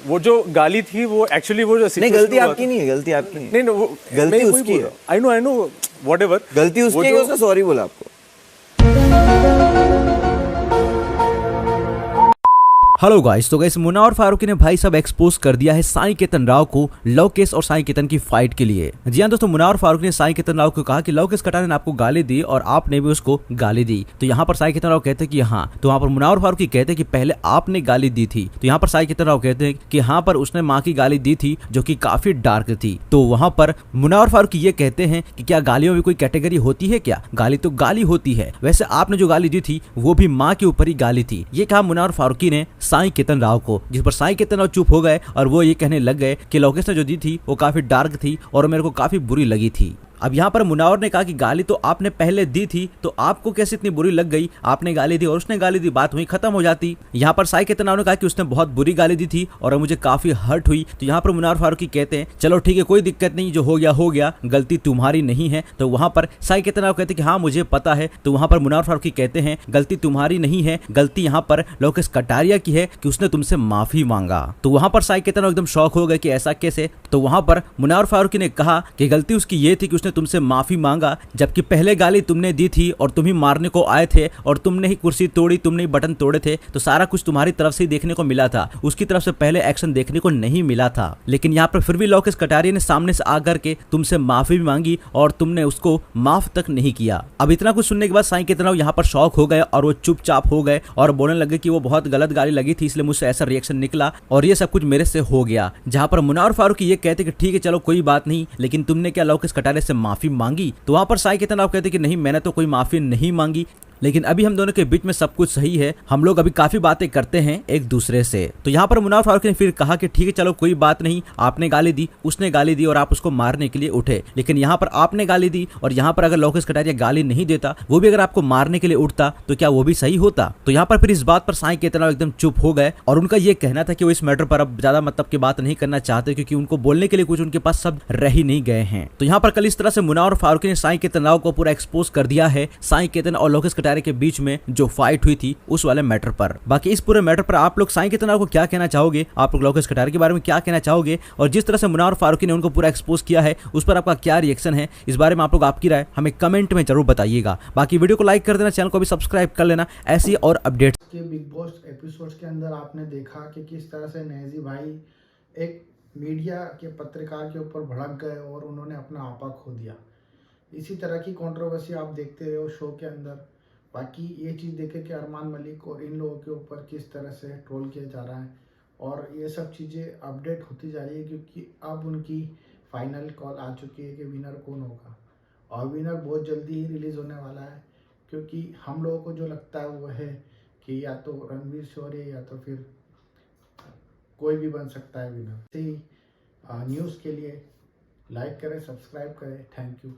वो जो गाली थी वो एक्चुअली वो जो नहीं, situation गलती हुआ आपकी था- नहीं है, गलती आपकी नहीं नहीं नहीं, वो गलती उसकी है। आई नो व्हाटएवर, गलती उसकी है कि उसने सॉरी बोला आपको। हेलो गाइस, तो गाइस मुन्ना और फारूकी ने भाई सब एक्सपोज कर दिया है साई केतन राव को लवकेश और साई केतन की फाइट के लिए। जी हां दोस्तों, मुन्ना और फारूकी ने साई केतन राव को कहा कि लवकेश कटारिया ने आपको गाली दी और आपने भी उसको गाली दी। तो यहाँ पर साई केतन राव कहते हैं कि हाँ, तो वहाँ पर मुन्ना और फारूकी कहते हैं कि पहले आपने गाली दी थी। तो यहाँ पर साई केतन राव कहते हैं कि हाँ, पर उसने माँ की गाली दी थी जो कि काफी डार्क थी। तो वहाँ पर मुन्ना और फारूकी ये कहते हैं कि क्या गालियों में कोई कैटेगरी होती है क्या? गाली तो गाली होती है। वैसे आपने जो गाली दी थी वो भी माँ के ऊपर ही गाली थी। ये कहा मुन्ना और फारूकी ने साई केतन राव को, जिस पर साई केतन राव चुप हो गए और वो ये कहने लग गए कि लवकेश ने जो दी थी वो काफी डार्क थी और मेरे को काफी बुरी लगी थी। अब यहाँ पर मुनावर ने कहा कि गाली तो आपने पहले दी थी, तो आपको कैसे इतनी बुरी लग गई? आपने गाली दी और उसने गाली दी, बात वहीं खत्म हो जाती। यहाँ पर साई केतन राव ने कहा कि उसने बहुत बुरी गाली दी थी और मुझे काफी हर्ट हुई। तो यहाँ पर मुनावर फारूकी कहते हैं चलो ठीक है, कोई दिक्कत नहीं, जो हो गया, गलती तुम्हारी नहीं है। तो वहाँ पर साई केतन राव कहते हैं कि हाँ मुझे पता है। तो वहाँ पर मुनावर फारूकी कहते हैं गलती तुम्हारी नहीं है, गलती यहाँ पर लवकेश कटारिया की है कि उसने तुमसे माफी मांगा। तो वहाँ पर साई केतन राव एकदम शॉक हो गए कि ऐसा कैसे? तो वहाँ पर मुनावर फारूकी ने कहा कि गलती उसकी ये थी कि उसने तुमसे माफी मांगा, जबकि पहले गाली तुमने दी थी और तुम ही मारने को आए थे और तुमने ही कुर्सी तोड़ी, तुमने ही बटन तोड़े थे। तो सारा कुछ तुम्हारी तरफ से ही देखने को मिला था, उसकी तरफ से पहले एक्शन देखने को नहीं मिला था। लेकिन यहाँ पर फिर भी लवकेश कटारिया ने सामने से आकर के तुमसे माफी भी मांगी और तुमने उसको माफ तक नहीं किया। अब इतना कुछ सुनने के बाद साई केतन राव यहाँ पर शॉक हो गए और वो चुपचाप हो गए और बोलने लगे कि वो बहुत गलत गाली लगी थी, इसलिए मुझसे ऐसा रिएक्शन निकला और ये सब कुछ मेरे से हो गया। जहाँ पर मुन्ना और फारूकी ये कहते कि ठीक है चलो कोई बात नहीं, लेकिन तुमने क्या लवकेश कटारिया से माफी मांगी? तो वहां पर साई केतन राव कहते कि नहीं, मैंने तो कोई माफी नहीं मांगी, लेकिन अभी हम दोनों के बीच में सब कुछ सही है, हम लोग अभी काफी बातें करते हैं एक दूसरे से। तो यहाँ पर मुन्ना फारूकी ने फिर कहा कि ठीक है चलो कोई बात नहीं, आपने गाली दी, उसने गाली दी और आप उसको मारने के लिए उठे, लेकिन यहाँ पर आपने गाली दी और यहाँ पर अगर लवकेश कटारिया गाली नहीं देता, वो भी अगर आपको मारने के लिए उठता, तो क्या वो भी सही होता? तो यहाँ पर फिर इस बात पर साई केतन राव एकदम चुप हो गए और उनका ये कहना था कि वो इस मैटर पर अब ज्यादा मतलब की बात नहीं करना चाहते, क्योंकि उनको बोलने के लिए कुछ उनके पास शब्द रह ही नहीं गए हैं। तो यहाँ पर कल इस तरह से मुन्ना और फारूकी ने साई केतन राव को पूरा एक्सपोज कर दिया है साई केतन और लवकेश कटारिया के बीच में जो फाइट हुई थी उस वाले मैटर पर। बाकी इस पूरे मैटर पर आप लोग साई केतन राव को क्या कहना चाहोगे? आप लोग लवकेश कटारिया के बारे में क्या कहना चाहोगे? और जिस तरह से मुन्ना और फारूकी ने उनको पूरा एक्सपोज किया है उस पर आपका क्या रिएक्शन है? इस बारे में आप लोग आपकी राय हमें कमेंट में जरूर बताइएगा। बाकी वीडियो को लाइक कर देना, चैनल को भी सब्सक्राइब कर लेना ऐसी और अपडेट्स के बिग बॉस एपिसोड्स के अंदर आपने देखा कि किस तरह से नेजी भाई एक मीडिया के पत्रकार के ऊपर भड़क गए और उन्होंने अपना आपा खो दिया। इसी तरह की कंट्रोवर्सी आप देखते रहो शो के अंदर। बाकी ये चीज़ देखे कि अरमान मलिक और इन लोगों के ऊपर किस तरह से ट्रोल किया जा रहा है और ये सब चीज़ें अपडेट होती जा रही है, क्योंकि अब उनकी फाइनल कॉल आ चुकी है कि विनर कौन होगा और विनर बहुत जल्दी ही रिलीज़ होने वाला है। क्योंकि हम लोगों को जो लगता है वो है कि या तो रणवीर शौर्य या तो फिर कोई भी बन सकता है विनर। न्यूज़ के लिए लाइक करें, सब्सक्राइब करें। Thank you.